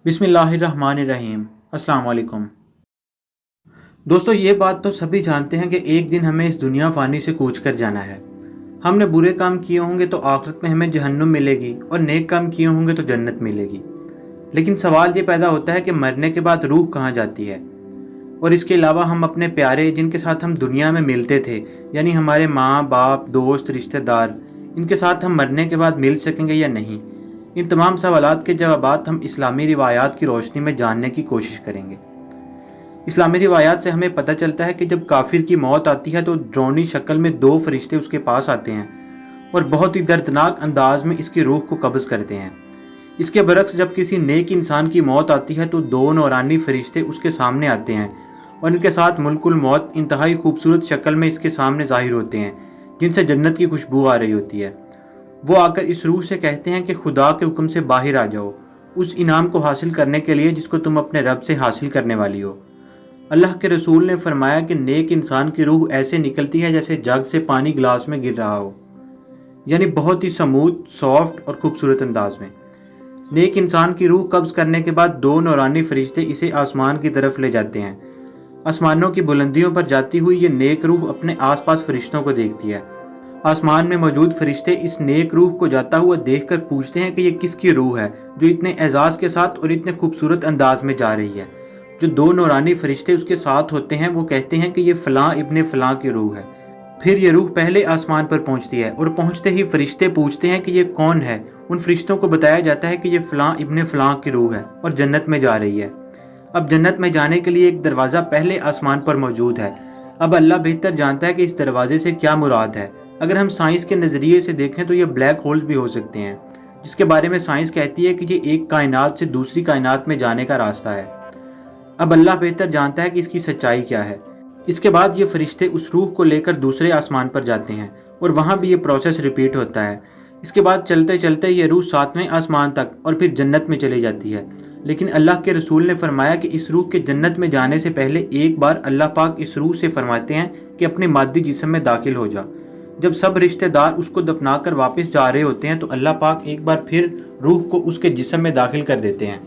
बिस्मिल्लाहिर्रहमानिर्रहीम। अस्सलाम वालेकुम। दोस्तों, ये बात तो सभी जानते हैं कि एक दिन हमें इस दुनिया फ़ानी से कूच कर जाना है। हमने बुरे काम किए होंगे तो आखिरत में हमें जहन्नुम मिलेगी और नेक काम किए होंगे तो जन्नत मिलेगी। लेकिन सवाल ये पैदा होता है कि मरने के बाद रूह कहाँ जाती है। और इसके अलावा हम अपने प्यारे जिनके साथ हम दुनिया में मिलते थे, यानी हमारे माँ बाप, दोस्त, रिश्तेदार, इनके साथ हम मरने के बाद मिल सकेंगे या नहीं। इन तमाम सवालात के जवाबात हम इस्लामी रिवायात की रोशनी में जानने की कोशिश करेंगे। इस्लामी रिवायात से हमें पता चलता है कि जब काफिर की मौत आती है तो ड्रोनी शक्ल में दो फरिश्ते उसके पास आते हैं और बहुत ही दर्दनाक अंदाज में इसकी रूह को कब्ज़ करते हैं। इसके बरक्स जब किसी नेक इंसान की मौत आती है तो दो नौरानी फरिश्ते उसके सामने आते हैं और इनके साथ मुल्कुल मौत इंतहाई खूबसूरत शक्ल में इसके सामने ज़ाहिर होते हैं, जिनसे जन्नत की खुशबू आ रही होती है। वो आकर इस रूह से कहते हैं कि खुदा के हुक्म से बाहर आ जाओ, उस इनाम को हासिल करने के लिए जिसको तुम अपने रब से हासिल करने वाली हो। अल्लाह के रसूल ने फरमाया कि नेक इंसान की रूह ऐसे निकलती है जैसे जग से पानी गिलास में गिर रहा हो, यानी बहुत ही स्मूथ, सॉफ्ट और खूबसूरत अंदाज में। नेक इंसान की रूह कब्ज़ करने के बाद दो नौरानी फरिश्ते इसे आसमान की तरफ ले जाते हैं। आसमानों की बुलंदियों पर जाती हुई ये नेक रूह अपने आसपास फरिश्तों को देखती है। आसमान में मौजूद फरिश्ते इस नेक रूह को जाता हुआ देखकर पूछते हैं कि ये किसकी रूह है जो इतने एजाज़ के साथ और इतने खूबसूरत अंदाज में जा रही है। जो दो नौरानी फरिश्ते उसके साथ होते हैं वो कहते हैं कि ये फ़लाँ इब्ने फ़लाँ की रूह है। फिर ये रूह पहले आसमान पर पहुंचती है और पहुंचते ही फरिश्ते पूछते हैं कि ये कौन है। उन फरिश्तों को बताया जाता है कि ये फ़लाँ इब्ने फ़लाँ की रूह है और जन्नत में जा रही है। अब जन्नत में जाने के लिए एक दरवाज़ा पहले आसमान पर मौजूद है। अब अल्लाह बेहतर जानता है कि इस दरवाजे से क्या मुराद है। अगर हम साइंस के नज़रिए से देखें तो ये ब्लैक होल्स भी हो सकते हैं, जिसके बारे में साइंस कहती है कि ये एक कायनात से दूसरी कायनात में जाने का रास्ता है। अब अल्लाह बेहतर जानता है कि इसकी सच्चाई क्या है। इसके बाद ये फरिश्ते उस रूह को लेकर दूसरे आसमान पर जाते हैं और वहाँ भी ये प्रोसेस रिपीट होता है। इसके बाद चलते चलते ये रूह 7वें आसमान तक और फिर जन्नत में चली जाती है। लेकिन अल्लाह के रसूल ने फरमाया कि इस रूह के जन्नत में जाने से पहले एक बार अल्लाह पाक इस रूह से फरमाते हैं कि अपने मादी जिस्म में दाखिल हो जा। जब सब रिश्तेदार उसको दफना कर वापस जा रहे होते हैं तो अल्लाह पाक एक बार फिर रूह को उसके जिस्म में दाखिल कर देते हैं।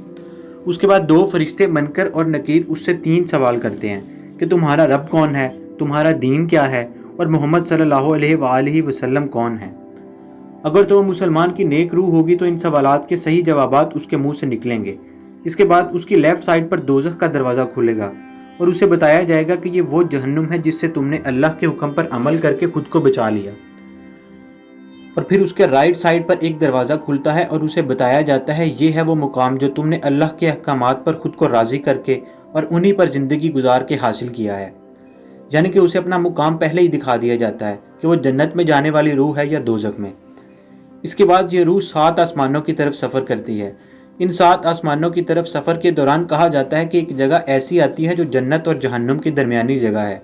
उसके बाद दो फरिश्ते मनकर और नकीर उससे 3 सवाल करते हैं कि तुम्हारा रब कौन है, तुम्हारा दीन क्या है और मोहम्मद सल्लल्लाहु अलैहि वसल्लम कौन है। अगर तो मुसलमान की नेक रूह होगी तो इन सवालात के सही जवाबात उसके मुंह से निकलेंगे। इसके बाद उसकी लेफ़्ट साइड पर दोज़ख का दरवाज़ा खुलेगा और उसे बताया जाएगा कि ये वो जहन्नुम है जिससे तुमने अल्लाह के हुक्म पर अमल करके खुद को बचा लिया। और फिर उसके राइट साइड पर एक दरवाज़ा खुलता है और उसे बताया जाता है ये है वो मुकाम जो तुमने अल्लाह के अहकामात पर खुद को राज़ी करके और उन्हीं पर ज़िंदगी गुजार के हासिल किया है। यानी कि उसे अपना मुकाम पहले ही दिखा दिया जाता है कि वो जन्नत में जाने वाली रूह है या दोज़ख में। इसके बाद ये रूह 7 आसमानों की तरफ सफ़र करती है। इन 7 आसमानों की तरफ सफ़र के दौरान कहा जाता है कि एक जगह ऐसी आती है जो जन्नत और जहन्नुम की दरमियानी जगह है।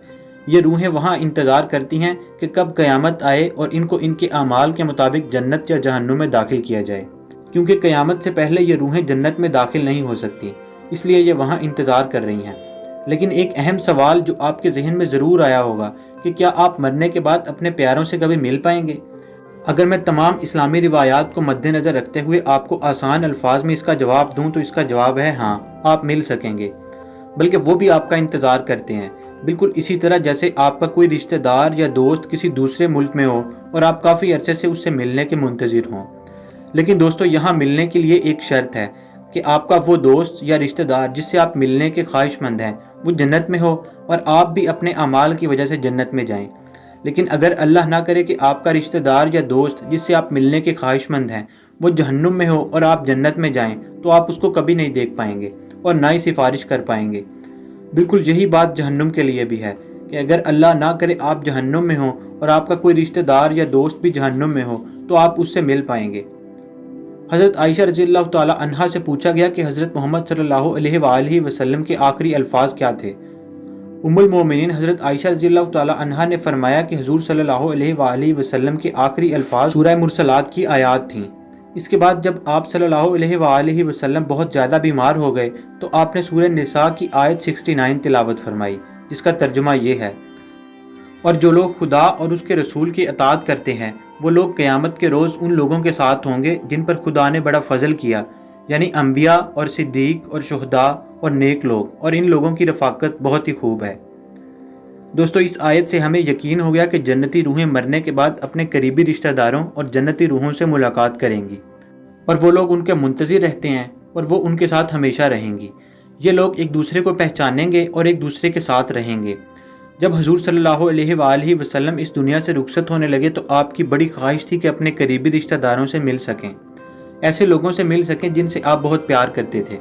ये रूहें वहाँ इंतज़ार करती हैं कि कब क़यामत आए और इनको इनके आमाल के मुताबिक जन्नत या जहन्नुम में दाखिल किया जाए, क्योंकि क़यामत से पहले ये रूहें जन्नत में दाखिल नहीं हो सकती, इसलिए ये वहाँ इंतज़ार कर रही हैं। लेकिन एक अहम सवाल जो आपके जहन में ज़रूर आया होगा कि क्या आप मरने के बाद अपने प्यारों से कभी मिल पाएंगे। अगर मैं तमाम इस्लामी रिवायात को मद्देनज़र रखते हुए आपको आसान अल्फाज में इसका जवाब दूं तो इसका जवाब है हाँ, आप मिल सकेंगे, बल्कि वो भी आपका इंतज़ार करते हैं, बिल्कुल इसी तरह जैसे आपका कोई रिश्तेदार या दोस्त किसी दूसरे मुल्क में हो और आप काफ़ी अरसे से उससे मिलने के मुंतज़िर हों। लेकिन दोस्तों, यहाँ मिलने के लिए एक शर्त है कि आपका वो दोस्त या रिश्तेदार जिससे आप मिलने के ख्वाहिशमंद हैं वो जन्नत में हो और आप भी अपने अमाल की वजह से जन्नत में जाएँ। लेकिन अगर अल्लाह ना करे कि आपका रिश्तेदार या दोस्त जिससे आप मिलने के ख्वाहिशमंद हैं वो जहन्नुम में हो और आप जन्नत में जाएं, तो आप उसको कभी नहीं देख पाएंगे और ना ही सिफारिश कर पाएंगे। बिल्कुल यही बात जहन्नुम के लिए भी है कि अगर अल्लाह ना करे आप जहन्नुम में हो और आपका कोई रिश्तेदार या दोस्त भी जहन्नुम में हो तो आप उससे मिल पाएंगे। हज़रत आयशा रज़ियल्लाहु ताला अन्हा से पूछा गया कि हज़रत मोहम्मद सल्लल्लाहु अलैहि वसल्लम के आखिरी अल्फाज क्या थे। उम्मुल मोमिनीन हज़रत आयशा रज़ियल्लाहु ताला अन्हा ने फरमाया कि हुज़ूर सल्लल्लाहु अलैहि वसल्लम के आखिरी अल्फाज सूरह मुरसलात की आयत थीं। इसके बाद जब आप सल्लल्लाहु अलैहि वसल्लम बहुत ज़्यादा बीमार हो गए तो आपने सूरह निसा की आयत 69 तिलावत फरमाई, जिसका तर्जुमा ये है, और जो लोग खुदा और उसके रसूल की अताअत करते हैं वो लोग क़यामत के रोज़ उन लोगों के साथ होंगे जिन पर खुदा ने बड़ा फ़ज़ल किया, یعنی انبیاء اور صدیق اور شہداء اور نیک لوگ، اور ان لوگوں کی رفاقت بہت ہی خوب ہے۔ دوستو اس آیت سے ہمیں یقین ہو گیا کہ جنتی روحیں مرنے کے بعد اپنے قریبی رشتہ داروں اور جنتی روحوں سے ملاقات کریں گی، اور وہ لوگ ان کے منتظر رہتے ہیں اور وہ ان کے ساتھ ہمیشہ رہیں گی۔ یہ لوگ ایک دوسرے کو پہچانیں گے اور ایک دوسرے کے ساتھ رہیں گے۔ جب حضور صلی اللہ علیہ وآلہ وسلم اس دنیا سے رخصت ہونے لگے تو آپ کی بڑی خواہش تھی کہ اپنے قریبی رشتہ داروں سے مل سکیں، ایسے لوگوں سے مل سکیں جن سے آپ بہت پیار کرتے تھے۔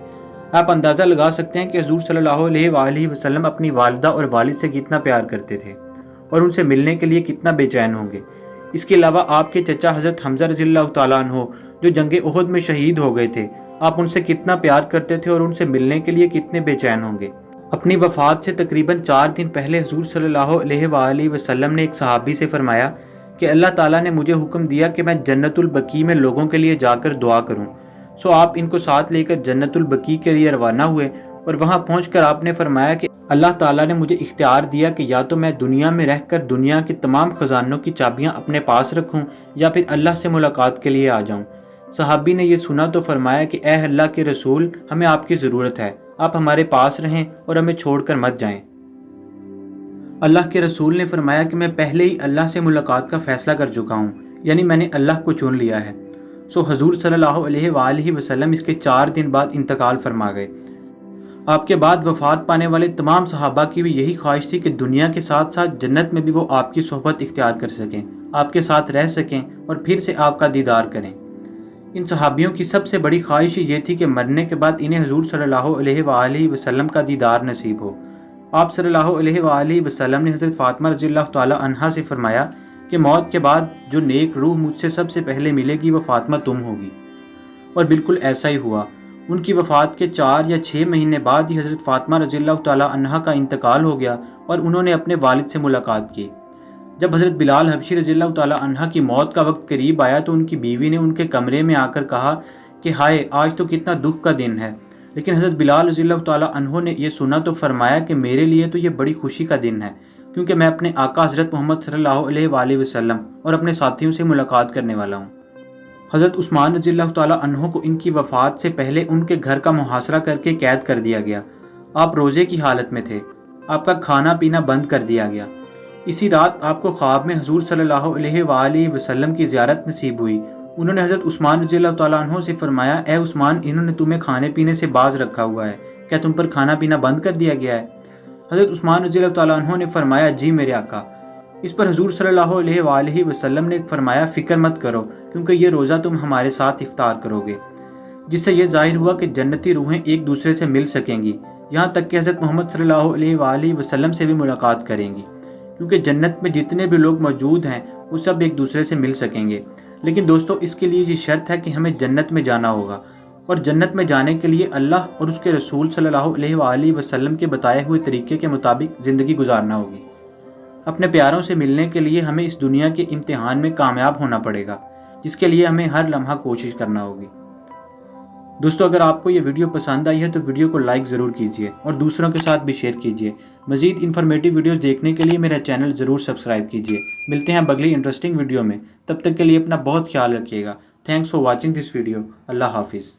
آپ اندازہ لگا سکتے ہیں کہ حضور صلی اللہ علیہ وآلہ وسلم اپنی والدہ اور والد سے کتنا پیار کرتے تھے اور ان سے ملنے کے لیے کتنا بے چین ہوں گے۔ اس کے علاوہ آپ کے چچا حضرت حمزہ رضی اللہ تعالیٰ عنہ جو جنگ احد میں شہید ہو گئے تھے، آپ ان سے کتنا پیار کرتے تھے اور ان سے ملنے کے لیے کتنے بے چین ہوں گے۔ اپنی وفات سے تقریباً 4 دن پہلے حضور صلی اللہ علیہ وآلہ وسلم نے ایک صحابی سے فرمایا کہ اللہ تعالیٰ نے مجھے حکم دیا کہ میں جنت البقیع میں لوگوں کے لیے جا کر دعا کروں۔ سو آپ ان کو ساتھ لے کر جنت البقیع کے لیے روانہ ہوئے، اور وہاں پہنچ کر آپ نے فرمایا کہ اللہ تعالیٰ نے مجھے اختیار دیا کہ یا تو میں دنیا میں رہ کر دنیا کے تمام خزانوں کی چابیاں اپنے پاس رکھوں یا پھر اللہ سے ملاقات کے لیے آ جاؤں۔ صحابی نے یہ سنا تو فرمایا کہ اے اللہ کے رسول، ہمیں آپ کی ضرورت ہے، آپ ہمارے پاس رہیں اور ہمیں چھوڑ کر مت جائیں۔ اللہ کے رسول نے فرمایا کہ میں پہلے ہی اللہ سے ملاقات کا فیصلہ کر چکا ہوں، یعنی میں نے اللہ کو چن لیا ہے۔ سو حضور صلی اللہ علیہ وآلہ وسلم اس کے 4 دن بعد انتقال فرما گئے۔ آپ کے بعد وفات پانے والے تمام صحابہ کی بھی یہی خواہش تھی کہ دنیا کے ساتھ ساتھ جنت میں بھی وہ آپ کی صحبت اختیار کر سکیں، آپ کے ساتھ رہ سکیں اور پھر سے آپ کا دیدار کریں۔ ان صحابیوں کی سب سے بڑی خواہش یہ تھی کہ مرنے کے بعد انہیں حضور صلی اللہ علیہ وآلہ وسلم کا دیدار نصیب ہو۔ آپ صلی اللہ علیہ وآلہ وسلم نے حضرت فاطمہ رضی اللہ تعالی عنہا سے فرمایا کہ موت کے بعد جو نیک روح مجھ سے سب سے پہلے ملے گی وہ فاطمہ تم ہوگی، اور بالکل ایسا ہی ہوا۔ ان کی وفات کے 4 یا 6 مہینے بعد ہی حضرت فاطمہ رضی اللہ تعالی عنہا کا انتقال ہو گیا اور انہوں نے اپنے والد سے ملاقات کی۔ جب حضرت بلال حبشی رضی اللہ تعالی عنہ کی موت کا وقت قریب آیا تو ان کی بیوی نے ان کے کمرے میں آ کر کہا کہ ہائے، آج تو کتنا دکھ کا دن ہے۔ لیکن حضرت بلال رضی اللہ تعالی عنہ نے یہ سنا تو فرمایا کہ میرے لیے تو یہ بڑی خوشی کا دن ہے، کیونکہ میں اپنے آقا حضرت محمد صلی اللہ علیہ وآلہ وسلم اور اپنے ساتھیوں سے ملاقات کرنے والا ہوں۔ حضرت عثمان رضی اللہ تعالی عنہ کو ان کی وفات سے پہلے ان کے گھر کا محاصرہ کر کے قید کر دیا گیا۔ آپ روزے کی حالت میں تھے، آپ کا کھانا پینا بند کر دیا گیا۔ اسی رات آپ کو خواب میں حضور صلی اللہ علیہ وآلہ وسلم کی زیارت نصیب ہوئی۔ انہوں نے حضرت عثمان رضی اللہ تعالیٰ عنہ سے فرمایا، اے عثمان، انہوں نے تمہیں کھانے پینے سے باز رکھا ہوا ہے، کیا تم پر کھانا پینا بند کر دیا گیا ہے؟ حضرت عثمان رضی اللہ تعالیٰ عنہ نے فرمایا، جی میرے آقا۔ اس پر حضور صلی اللہ علیہ وآلہ وسلم نے فرمایا، فکر مت کرو، کیونکہ یہ روزہ تم ہمارے ساتھ افطار کرو گے، جس سے یہ ظاہر ہوا کہ جنتی روحیں ایک دوسرے سے مل سکیں گی، یہاں تک کہ حضرت محمد صلی اللہ علیہ وآلہ وسلم سے بھی ملاقات کریں گی، کیونکہ جنت میں جتنے بھی لوگ موجود ہیں وہ سب ایک دوسرے سے مل سکیں گے۔ لیکن دوستو، اس کے لیے یہ شرط ہے کہ ہمیں جنت میں جانا ہوگا، اور جنت میں جانے کے لیے اللہ اور اس کے رسول صلی اللہ علیہ وآلہ وسلم کے بتائے ہوئے طریقے کے مطابق زندگی گزارنا ہوگی۔ اپنے پیاروں سے ملنے کے لیے ہمیں اس دنیا کے امتحان میں کامیاب ہونا پڑے گا، جس کے لیے ہمیں ہر لمحہ کوشش کرنا ہوگی۔ دوستو، اگر آپ کو یہ ویڈیو پسند آئی ہے تو ویڈیو کو لائک ضرور کیجئے اور دوسروں کے ساتھ بھی شیئر کیجئے۔ مزید انفارمیٹیو ویڈیوز دیکھنے کے لیے میرا چینل ضرور سبسکرائب کیجئے۔ ملتے ہیں اگلی انٹرسٹنگ ویڈیو میں، تب تک کے لیے اپنا بہت خیال رکھیے گا۔ Thanks for watching this video. اللہ حافظ۔